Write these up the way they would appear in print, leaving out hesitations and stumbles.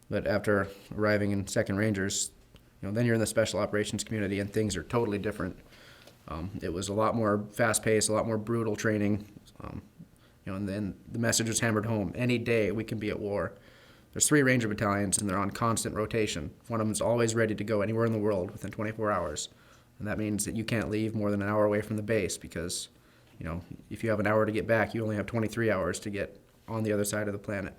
But after arriving in 2nd Rangers, then you're in the special operations community and things are totally different. It was a lot more fast-paced, a lot more brutal training. And then the message was hammered home: any day we can be at war. There's 3 Ranger battalions, and they're on constant rotation. One of them's always ready to go anywhere in the world within 24 hours. And that means that you can't leave more than an hour away from the base because, if you have an hour to get back, you only have 23 hours to get on the other side of the planet.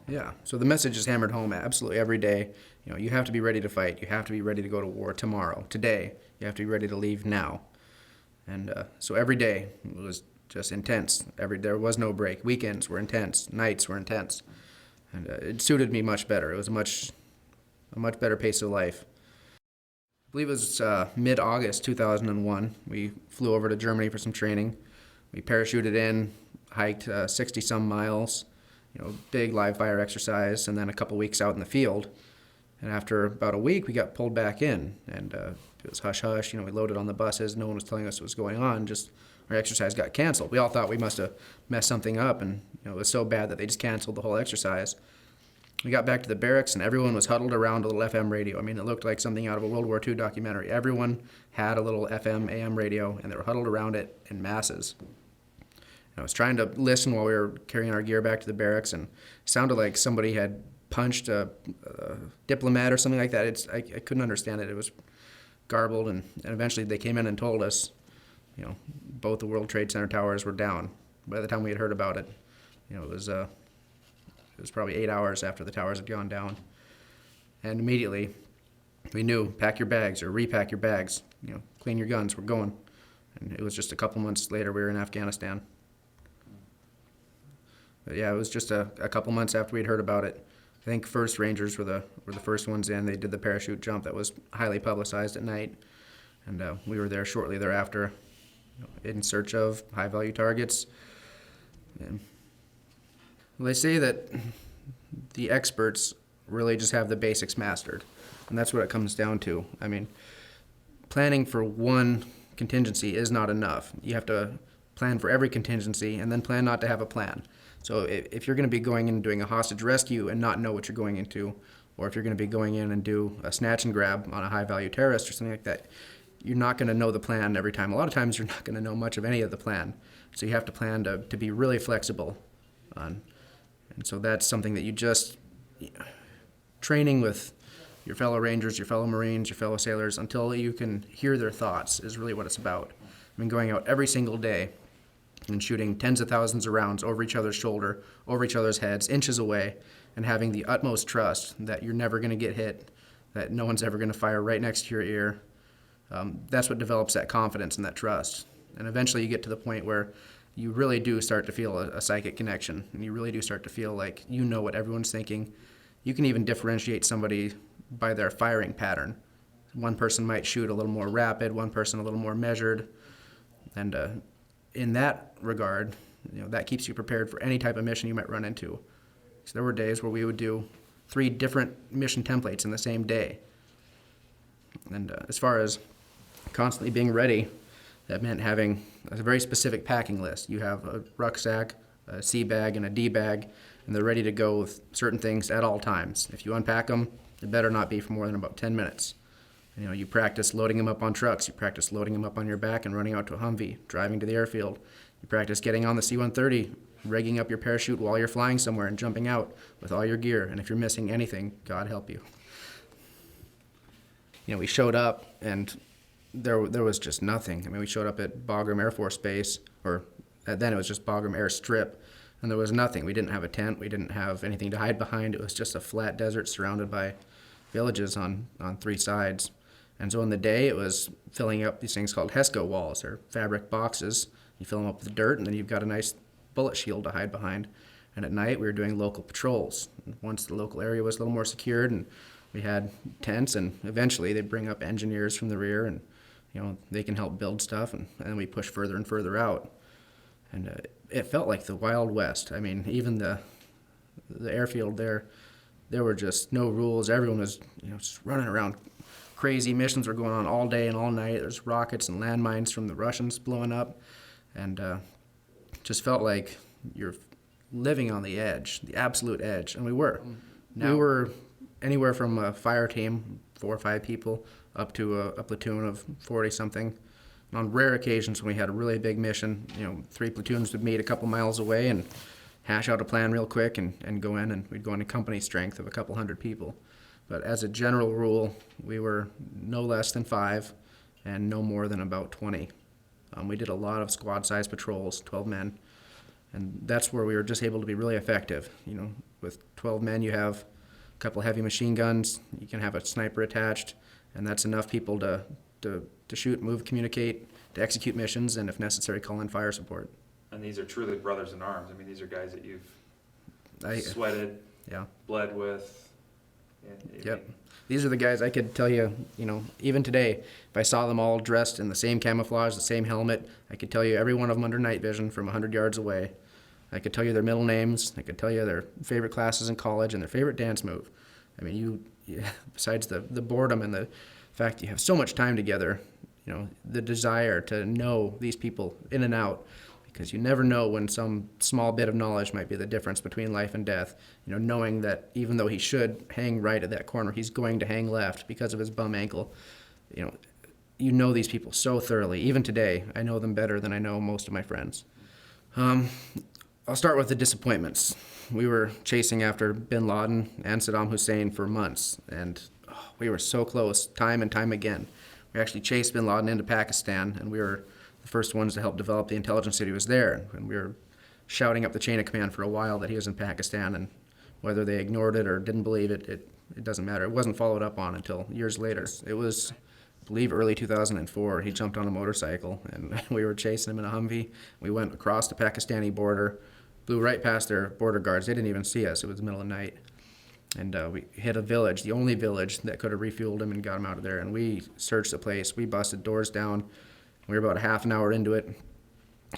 Yeah, so the message is hammered home absolutely every day. You have to be ready to fight. You have to be ready to go to war tomorrow, today. You have to be ready to leave now. And so every day it was just intense. There was no break. Weekends were intense. Nights were intense. And it suited me much better. It was a much better pace of life. I believe it was mid-August 2001. We flew over to Germany for some training. We parachuted in, hiked 60-some miles, big live fire exercise, and then a couple weeks out in the field. And after about a week, we got pulled back in, and it was hush-hush. We loaded on the buses. No one was telling us what was going on. Just our exercise got canceled. We all thought we must have messed something up, and it was so bad that they just canceled the whole exercise. We got back to the barracks, and everyone was huddled around a little FM radio. It looked like something out of a World War II documentary. Everyone had a little FM, AM radio, and they were huddled around it in masses. I was trying to listen while we were carrying our gear back to the barracks, and it sounded like somebody had punched a diplomat or something like that. I couldn't understand it. It was garbled, and eventually they came in and told us, both the World Trade Center towers were down. By the time we had heard about it, it was probably 8 hours after the towers had gone down. And immediately we knew, pack your bags or repack your bags, clean your guns, we're going. And it was just a couple months later we were in Afghanistan. But yeah, it was just a couple months after we'd heard about it. I think 1st Rangers were the first ones in. They did the parachute jump that was highly publicized at night. And we were there shortly thereafter, in search of high-value targets. And they say that the experts really just have the basics mastered, and that's what it comes down to. Planning for one contingency is not enough. You have to plan for every contingency and then plan not to have a plan. So if you're going to be going in and doing a hostage rescue and not know what you're going into, or if you're going to be going in and do a snatch and grab on a high-value terrorist or something like that, you're not going to know the plan every time. A lot of times you're not going to know much of any of the plan. So you have to plan to be really flexible. And so that's something that you just, training with your fellow Rangers, your fellow Marines, your fellow sailors, until you can hear their thoughts is really what it's about. Going out every single day and shooting tens of thousands of rounds over each other's shoulder, over each other's heads, inches away, and having the utmost trust that you're never going to get hit, that no one's ever going to fire right next to your ear. That's what develops that confidence and that trust. And eventually you get to the point where you really do start to feel a psychic connection, and you really do start to feel like you know what everyone's thinking. You can even differentiate somebody by their firing pattern. One person might shoot a little more rapid, one person a little more measured, and in that regard, that keeps you prepared for any type of mission you might run into. So there were days where we would do 3 different mission templates in the same day. And as far as constantly being ready, that meant having a very specific packing list. You have a rucksack, a C bag, and a D bag, and they're ready to go with certain things at all times. If you unpack them, it better not be for more than about 10 minutes. You practice loading them up on trucks. You practice loading them up on your back and running out to a Humvee, driving to the airfield. You practice getting on the C-130, rigging up your parachute while you're flying somewhere and jumping out with all your gear. And if you're missing anything, God help you. We showed up and there was just nothing. We showed up at Bagram Air Force Base, or then it was just Bagram Airstrip, and there was nothing. We didn't have a tent. We didn't have anything to hide behind. It was just a flat desert surrounded by villages on 3 sides. And so in the day, it was filling up these things called HESCO walls, or fabric boxes. You fill them up with dirt, and then you've got a nice bullet shield to hide behind. And at night, we were doing local patrols. And once the local area was a little more secured, and we had tents, and eventually they'd bring up engineers from the rear, and they can help build stuff, and then we push further and further out. And it felt like the Wild West. Even the airfield there were just no rules. Everyone was just running around. Crazy missions were going on all day and all night. There's rockets and landmines from the Russians blowing up, and just felt like you're living on the edge, the absolute edge, and we were. We were anywhere from a fire team, 4 or 5 people, up to a platoon of 40-something. And on rare occasions when we had a really big mission, 3 platoons would meet a couple miles away and hash out a plan real quick and go in, and we'd go into company strength of a couple hundred people. But as a general rule, we were no less than 5 and no more than about 20. We did a lot of squad-sized patrols, 12 men, and that's where we were just able to be really effective. With 12 men, you have a couple heavy machine guns, you can have a sniper attached, and that's enough people to shoot, move, communicate, to execute missions, and if necessary, call in fire support. And these are truly brothers in arms. I mean, these are guys that you've sweated, bled with. Yep. These are the guys I could tell you, even today, if I saw them all dressed in the same camouflage, the same helmet, I could tell you every one of them under night vision from 100 yards away. I could tell you their middle names. I could tell you their favorite classes in college and their favorite dance move. I mean, besides the boredom and the fact you have so much time together, the desire to know these people in and out, because you never know when some small bit of knowledge might be the difference between life and death. Knowing that even though he should hang right at that corner, he's going to hang left because of his bum ankle. You know these people so thoroughly. Even today, I know them better than I know most of my friends. I'll start with the disappointments. We were chasing after bin Laden and Saddam Hussein for months, and we were so close time and time again. We actually chased bin Laden into Pakistan, and we were the first ones to help develop the intelligence that he was there. And we were shouting up the chain of command for a while that he was in Pakistan, and whether they ignored it or didn't believe it, it doesn't matter. It wasn't followed up on until years later. It was, I believe, early 2004. He jumped on a motorcycle, and we were chasing him in a Humvee. We went across the Pakistani border, flew right past their border guards. They didn't even see us. It was the middle of the night. And we hit a village, the only village that could have refueled him and got him out of there. And we searched the place. We busted doors down. We were about a half an hour into it,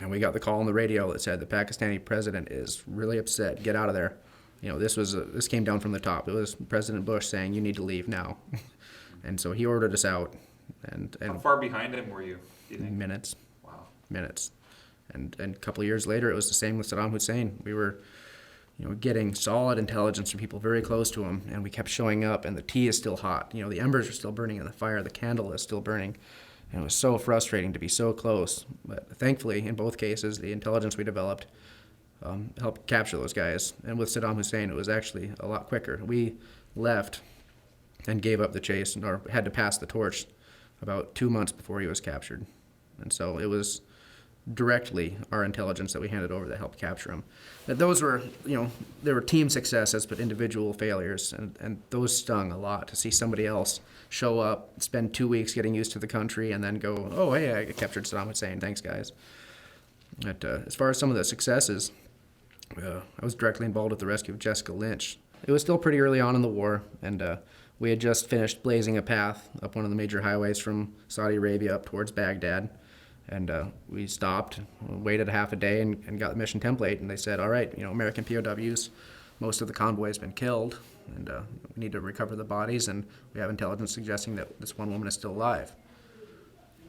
and we got the call on the radio that said the Pakistani president is really upset. Get out of there. This came down from the top. It was President Bush saying, "You need to leave now." And so he ordered us out. And how far behind him were you, do you think? Minutes. Wow. Minutes. And a couple of years later, it was the same with Saddam Hussein. We were getting solid intelligence from people very close to him, and we kept showing up, and the tea is still hot. The embers are still burning in the fire. The candle is still burning. And it was so frustrating to be so close. But thankfully, in both cases, the intelligence we developed helped capture those guys. And with Saddam Hussein, it was actually a lot quicker. We left and gave up the chase, or had to pass the torch about 2 months before he was captured. And so it was directly our intelligence that we handed over that helped capture him. But those were, there were team successes, but individual failures, and those stung a lot to see somebody else show up, spend 2 weeks getting used to the country, and then go, "Oh, hey, I captured Saddam Hussein, thanks, guys." But as far as some of the successes, I was directly involved with the rescue of Jessica Lynch. It was still pretty early on in the war, and we had just finished blazing a path up one of the major highways from Saudi Arabia up towards Baghdad. And we stopped, waited a half a day, and got the mission template. And they said, "All right, American POWs, most of the convoy has been killed, and we need to recover the bodies. And we have intelligence suggesting that this one woman is still alive."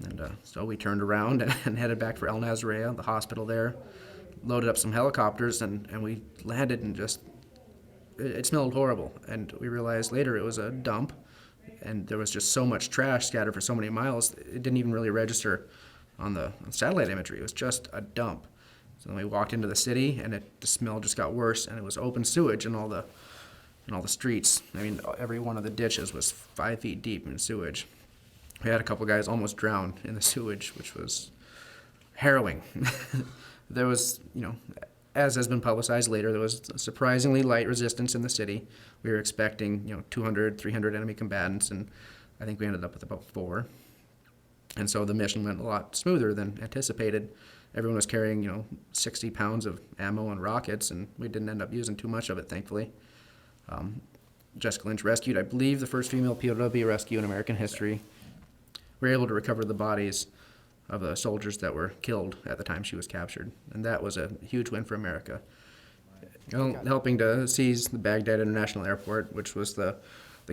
And so we turned around and headed back for El Nasiriyah, the hospital there, loaded up some helicopters, and we landed, and it smelled horrible. And we realized later it was a dump, and there was just so much trash scattered for so many miles, it didn't even really register on the satellite imagery. It was just a dump. So then we walked into the city, and the smell just got worse, and it was open sewage in all the streets. I mean, every one of the ditches was 5 feet deep in sewage. We had a couple guys almost drown in the sewage, which was harrowing. There was, as has been publicized later, there was surprisingly light resistance in the city. We were expecting, 200, 300 enemy combatants, and I think we ended up with about 4. And so the mission went a lot smoother than anticipated. Everyone was carrying, 60 pounds of ammo and rockets, and we didn't end up using too much of it, thankfully. Jessica Lynch rescued, I believe, the first female POW rescue in American history. We were able to recover the bodies of the soldiers that were killed at the time she was captured, and that was a huge win for America. Helping to seize the Baghdad International Airport, which was the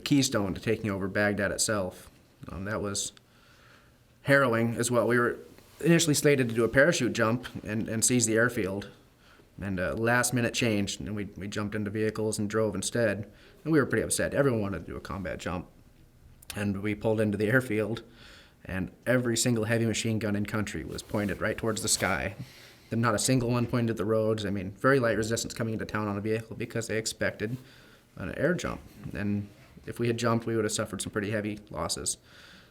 keystone to taking over Baghdad itself. That was harrowing as well. We were initially slated to do a parachute jump and seize the airfield, And last minute changed, and we jumped into vehicles and drove instead. And we were pretty upset. Everyone wanted to do a combat jump. And we pulled into the airfield, and every single heavy machine gun in country was pointed right towards the sky. And not a single one pointed at the roads. I mean, very light resistance coming into town on a vehicle because they expected an air jump. And if we had jumped, we would have suffered some pretty heavy losses.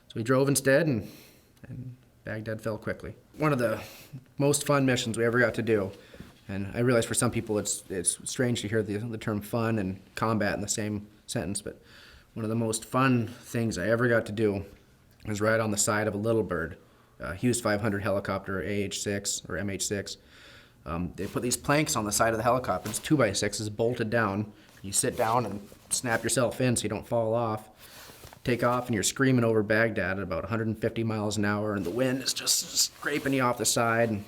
So we drove instead, and Baghdad fell quickly. One of the most fun missions we ever got to do, and I realize for some people it's strange to hear the term fun and combat in the same sentence, but one of the most fun things I ever got to do was ride on the side of a Little Bird, Hughes 500 helicopter, AH-6 or MH-6. They put these planks on the side of the helicopter. It's 2x6s bolted down. You sit down and snap yourself in so you don't fall off. Take off, and you're screaming over Baghdad at about 150 miles an hour, and the wind is just scraping you off the side.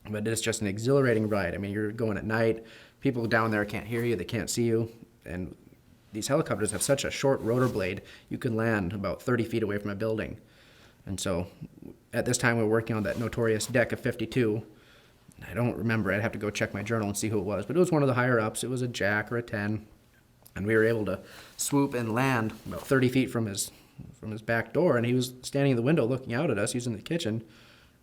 But it's just an exhilarating ride. I mean, you're going at night. People down there can't hear you. They can't see you. And these helicopters have such a short rotor blade, you can land about 30 feet away from a building. And so at this time, we were working on that notorious deck of 52. I don't remember. I'd have to go check my journal and see who it was. But it was one of the higher ups. It was a Jack or a 10. And we were able to swoop and land about 30 feet from his back door. And he was standing in the window looking out at us. He was in the kitchen.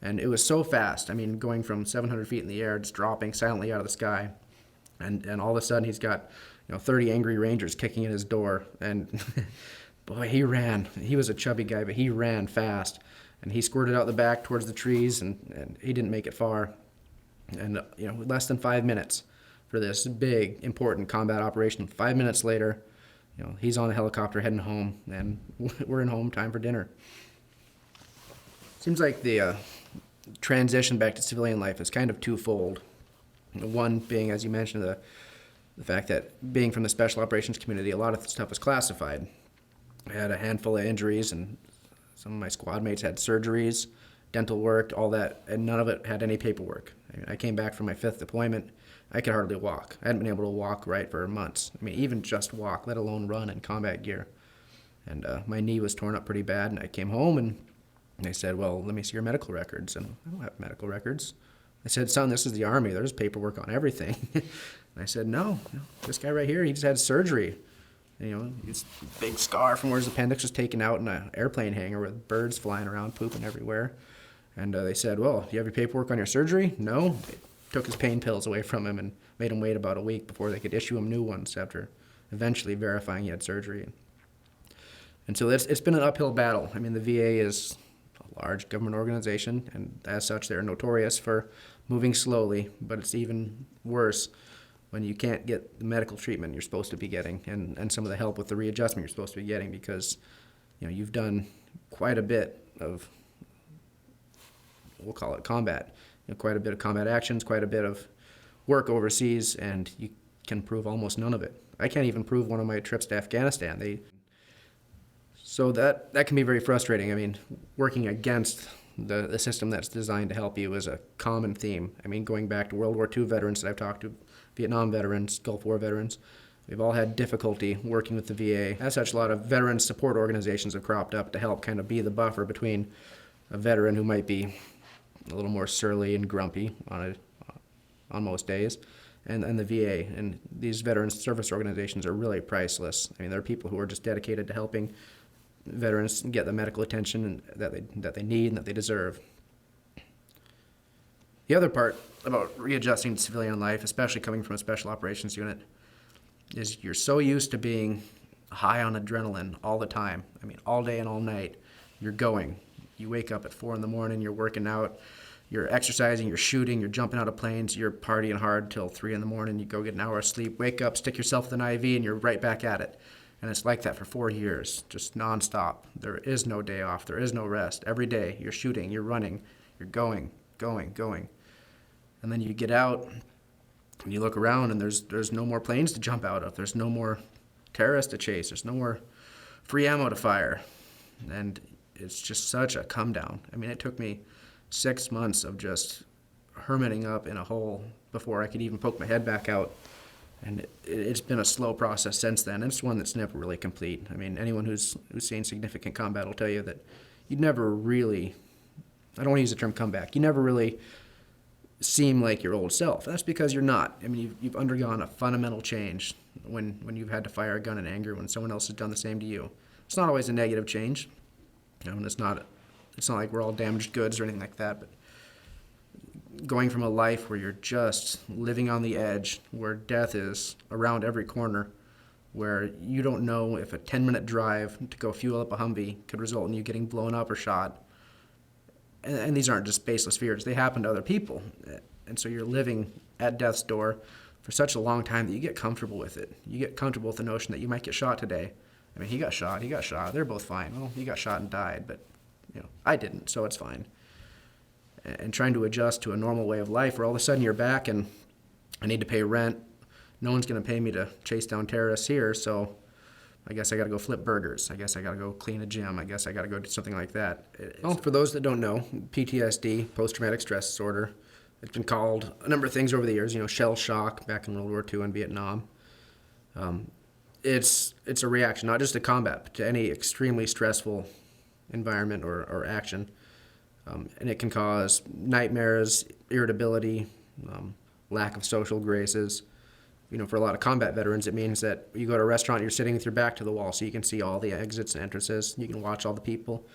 And it was so fast. I mean, going from 700 feet in the air, just dropping silently out of the sky. And all of a sudden, he's got 30 angry Rangers kicking in his door. And boy, he ran. He was a chubby guy, but he ran fast. And he squirted out the back towards the trees, and he didn't make it far. And, less than 5 minutes for this big, important combat operation. 5 minutes later, he's on a helicopter heading home, and we're in home, time for dinner. Seems like the transition back to civilian life is kind of twofold. One being, as you mentioned, the fact that being from the special operations community, a lot of the stuff was classified. I had a handful of injuries, and some of my squad mates had surgeries, dental work, all that, and none of it had any paperwork. I came back from my 5th deployment. I could hardly walk. I hadn't been able to walk right for months. I mean, even just walk, let alone run in combat gear. And my knee was torn up pretty bad, and I came home, and they said, well, let me see your medical records. And I don't have medical records. I said, son, this is the Army. There's paperwork on everything. And I said, no, this guy right here, he just had surgery. This big scar from where his appendix was taken out in an airplane hangar with birds flying around, pooping everywhere. And they said, well, do you have your paperwork on your surgery? No. They took his pain pills away from him and made him wait about a week before they could issue him new ones after eventually verifying he had surgery. And so it's been an uphill battle. I mean, the VA is a large government organization, and as such, they're notorious for moving slowly, but it's even worse when you can't get the medical treatment you're supposed to be getting and some of the help with the readjustment you're supposed to be getting because, you've done quite a bit of, we'll call it combat, quite a bit of combat actions, quite a bit of work overseas, and you can prove almost none of it. I can't even prove one of my trips to Afghanistan. So that can be very frustrating. I mean, working against the system that's designed to help you is a common theme. I mean, going back to World War II veterans that I've talked to, Vietnam veterans, Gulf War veterans, we've all had difficulty working with the VA. As such, a lot of veteran support organizations have cropped up to help kind of be the buffer between a veteran who might be a little more surly and grumpy on most days, and the VA. And these veteran service organizations are really priceless. I mean, there are people who are just dedicated to helping veterans get the medical attention that they need and that they deserve. The other part about readjusting to civilian life, especially coming from a special operations unit, is you're so used to being high on adrenaline all the time. I mean, all day and all night, you're going. You wake up at 4 a.m, you're working out, you're exercising, you're shooting, you're jumping out of planes, you're partying hard till 3 a.m, you go get an hour of sleep, wake up, stick yourself with an IV, and you're right back at it. And it's like that for 4 years, just nonstop. There is no day off, there is no rest. Every day, you're shooting, you're running, you're going. And then you get out, and you look around, and there's no more planes to jump out of. There's no more terrorists to chase. There's no more free ammo to fire. And it's just such a come down. I mean, it took me 6 months of just hermiting up in a hole before I could even poke my head back out. And it's been a slow process since then. It's one that's never really complete. I mean, anyone who's seen significant combat will tell you that you never really, I don't want to use the term comeback, you never really seem like your old self. That's because you're not. I mean, you've undergone a fundamental change when you've had to fire a gun in anger when someone else has done the same to you. It's not always a negative change. And it's not like we're all damaged goods or anything like that, but going from a life where you're just living on the edge, where death is around every corner, where you don't know if a 10-minute drive to go fuel up a Humvee could result in you getting blown up or shot. And these aren't just baseless fears. They happen to other people. And so you're living at death's door for such a long time that you get comfortable with it. You get comfortable with the notion that you might get shot today. I mean, he got shot. They're both fine. Well, he got shot and died, but I didn't, so it's fine. And trying to adjust to a normal way of life where all of a sudden you're back and I need to pay rent. No one's going to pay me to chase down terrorists here, so I guess I got to go flip burgers. I guess I got to go clean a gym. I guess I got to go do something like that. Well, for those that don't know, PTSD, post-traumatic stress disorder, it's been called a number of things over the years. Shell shock back in World War II and Vietnam. It's a reaction, not just to combat, but to any extremely stressful environment or action. And it can cause nightmares, irritability, lack of social graces. For a lot of combat veterans, it means that you go to a restaurant, you're sitting with your back to the wall so you can see all the exits and entrances. You can watch all the people.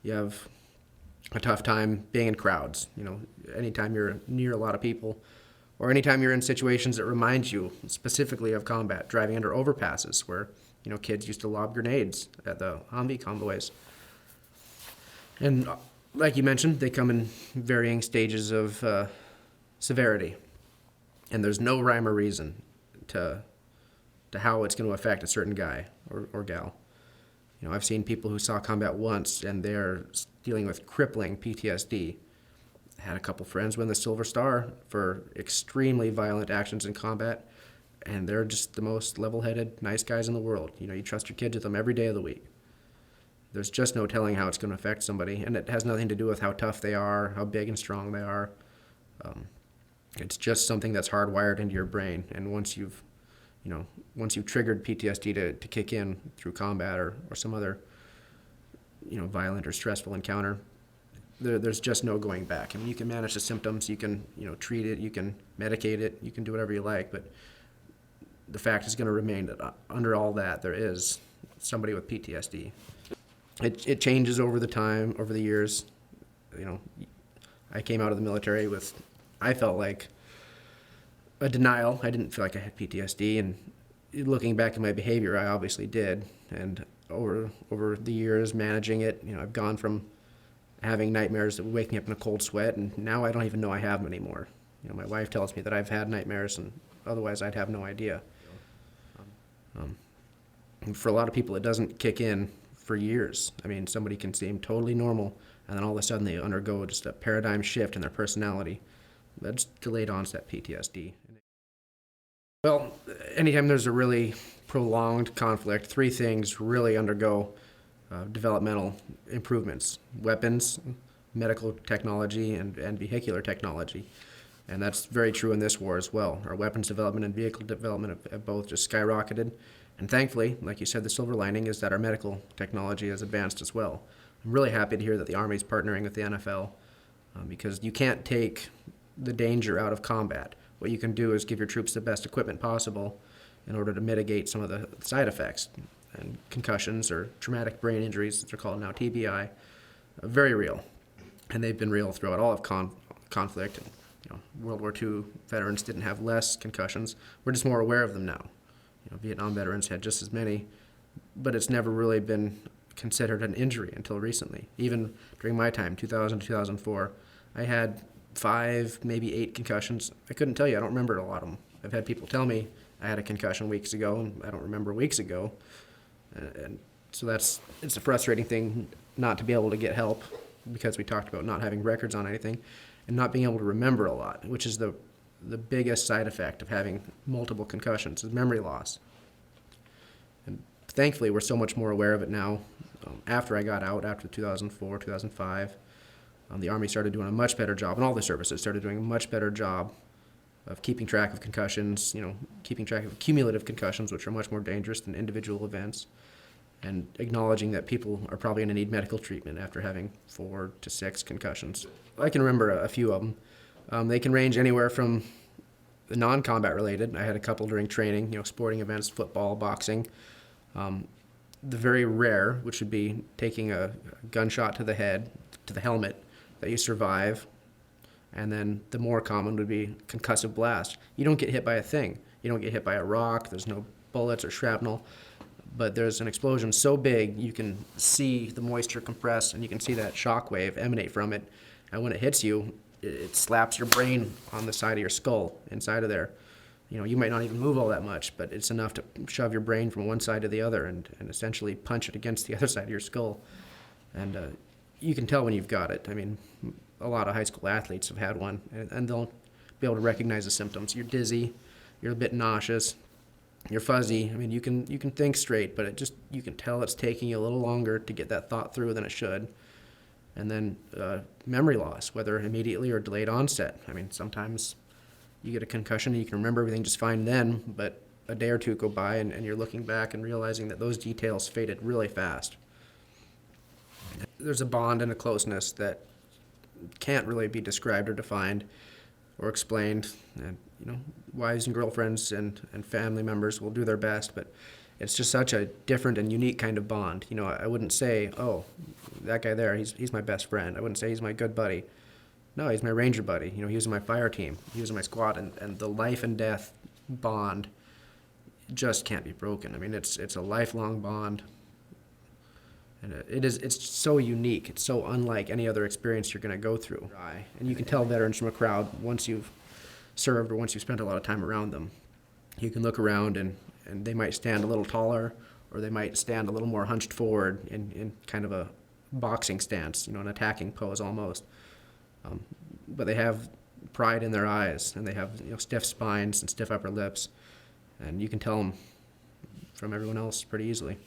You have a tough time being in crowds. Anytime you're near a lot of people, or anytime you're in situations that remind you specifically of combat, driving under overpasses where, kids used to lob grenades at the Humvee convoys. And like you mentioned, they come in varying stages of severity. And there's no rhyme or reason to how it's going to affect a certain guy or gal. I've seen people who saw combat once and they're dealing with crippling PTSD. I had a couple friends win the Silver Star for extremely violent actions in combat, and they're just the most level-headed, nice guys in the world. You trust your kids with them every day of the week. There's just no telling how it's going to affect somebody, and it has nothing to do with how tough they are, how big and strong they are. It's just something that's hardwired into your brain, and once you've triggered PTSD to kick in through combat or some other, violent or stressful encounter, there's just no going back. I mean, you can manage the symptoms, you can, treat it, you can medicate it, you can do whatever you like, but the fact is going to remain that under all that, there is somebody with PTSD. It changes over the years. I came out of the military with, I felt like a denial. I didn't feel like I had PTSD, and looking back at my behavior, I obviously did. And over the years, managing it, I've gone from having nightmares that waking up in a cold sweat, and now I don't even know I have them anymore. My wife tells me that I've had nightmares, and otherwise I'd have no idea. For a lot of people, it doesn't kick in for years. I mean, somebody can seem totally normal, and then all of a sudden they undergo just a paradigm shift in their personality. That's delayed onset PTSD. Well, anytime there's a really prolonged conflict, three things really undergo developmental improvements: weapons, medical technology, and vehicular technology. And that's very true in this war as well. Our weapons development and vehicle development have both just skyrocketed. And thankfully, like you said, the silver lining is that our medical technology has advanced as well. I'm really happy to hear that the Army's partnering with the NFL because you can't take the danger out of combat. What you can do is give your troops the best equipment possible in order to mitigate some of the side effects. And concussions, or traumatic brain injuries, as they're called now, TBI, very real. And they've been real throughout all of conflict. World War II veterans didn't have less concussions. We're just more aware of them now. Vietnam veterans had just as many, but it's never really been considered an injury until recently. Even during my time, 2000 to 2004, I had 5, maybe 8 concussions. I couldn't tell you. I don't remember a lot of them. I've had people tell me I had a concussion weeks ago, and I don't remember weeks ago. And so it's a frustrating thing not to be able to get help, because we talked about not having records on anything and not being able to remember a lot, which is the biggest side effect of having multiple concussions, is memory loss. And thankfully, we're so much more aware of it now. After I got out, after 2004, 2005, the Army started doing a much better job, and all the services started doing a much better job of keeping track of concussions, keeping track of cumulative concussions, which are much more dangerous than individual events, and acknowledging that people are probably going to need medical treatment after having 4 to 6 concussions. I can remember a few of them. They can range anywhere from the non-combat related. I had a couple during training, sporting events, football, boxing. The very rare, which would be taking a gunshot to the head, to the helmet, that you survive. And then the more common would be concussive blast. You don't get hit by a thing. You don't get hit by a rock. There's no bullets or shrapnel. But there's an explosion so big you can see the moisture compress and you can see that shock wave emanate from it. And when it hits you, it slaps your brain on the side of your skull, inside of there. You might not even move all that much, but it's enough to shove your brain from one side to the other and essentially punch it against the other side of your skull. And you can tell when you've got it. I mean, a lot of high school athletes have had one, and they'll be able to recognize the symptoms. You're dizzy, you're a bit nauseous, you're fuzzy. I mean, you can think straight, but you can tell it's taking you a little longer to get that thought through than it should. And then memory loss, whether immediately or delayed onset. I mean, sometimes you get a concussion and you can remember everything just fine then, but a day or two go by and you're looking back and realizing that those details faded really fast. There's a bond and a closeness that can't really be described or defined or explained. And wives and girlfriends and family members will do their best, but it's just such a different and unique kind of bond. I wouldn't say, oh, that guy there, he's my best friend. I wouldn't say he's my good buddy. No, he's my ranger buddy. He was in my fire team. He was in my squad, and the life and death bond just can't be broken. I mean, it's a lifelong bond. And it's so unique. It's so unlike any other experience you're going to go through. And you can tell veterans from a crowd once you've served or once you've spent a lot of time around them. You can look around and they might stand a little taller or they might stand a little more hunched forward in kind of a boxing stance, an attacking pose almost. But they have pride in their eyes and they have stiff spines and stiff upper lips. And you can tell them from everyone else pretty easily.